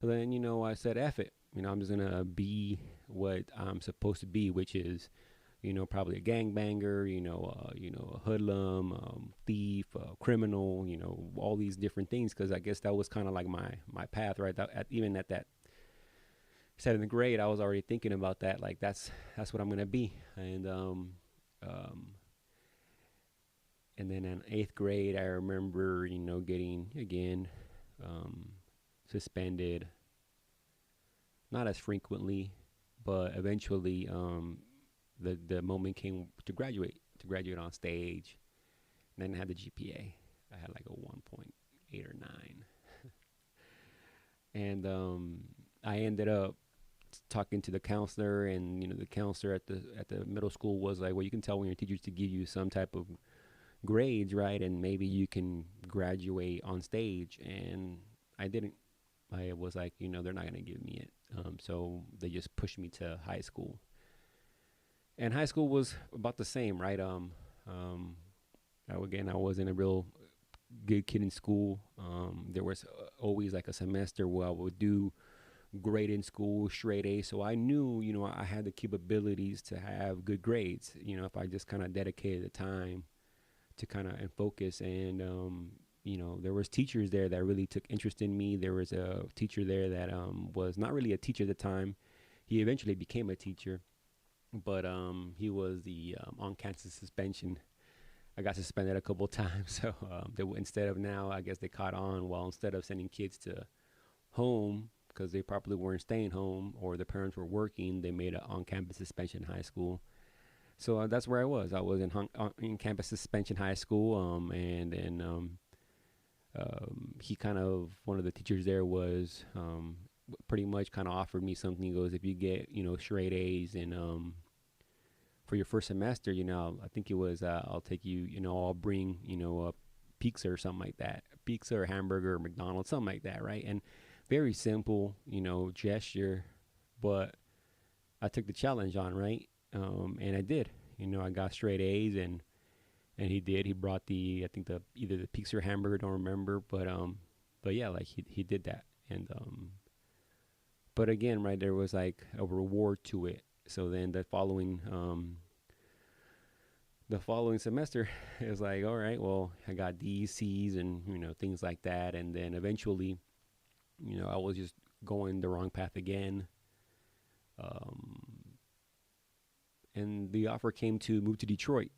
So then, I said, F it. I'm just gonna be what I'm supposed to be, which is, probably a gangbanger, a hoodlum, thief, criminal, all these different things. Because I guess that was kind of like my path, right? Even at that seventh grade, I was already thinking about that. Like that's what I'm gonna be. And then in eighth grade, I remember, getting again um, suspended, not as frequently, but eventually the moment came to graduate on stage. And then I had the GPA. I had like a 1.8 or 9, and I ended up talking to the counselor, and the counselor at the middle school was like, well, you can tell when your teachers to give you some type of grades, right, and maybe you can graduate on stage. And I didn't. I was like, they're not gonna give me it. So they just pushed me to high school, and high school was about the same, right? I wasn't a real good kid in school. There was always like a semester where I would do great in school, straight A. So I knew, I had the capabilities to have good grades. If I just kind of dedicated the time to kind of and focus. And there was teachers there that really took interest in me. There was a teacher there that was not really a teacher at the time. He eventually became a teacher, but he was the on-campus suspension. I got suspended a couple of times. So instead of now, I guess they caught on. Well, instead of sending kids to home because they probably weren't staying home or the parents were working, they made an on-campus suspension high school. So that's where I was. I was in campus suspension high school, and then he kind of one of the teachers there was pretty much kind of offered me something. He goes, if you get straight A's and for your first semester, I think it was I'll take you, I'll bring a pizza or something like that, pizza or hamburger or McDonald's, something like that, right? And very simple, gesture, but I took the challenge on, right? And I did. I got straight A's, and he did. He brought I think the either the pizza or hamburger, don't remember, but yeah, like he did that, and but again, right, there was like a reward to it. So then the following semester, it was like, all right, well, I got D's, C's, and things like that, and then eventually, I was just going the wrong path again. Um, and the offer came to move to Detroit.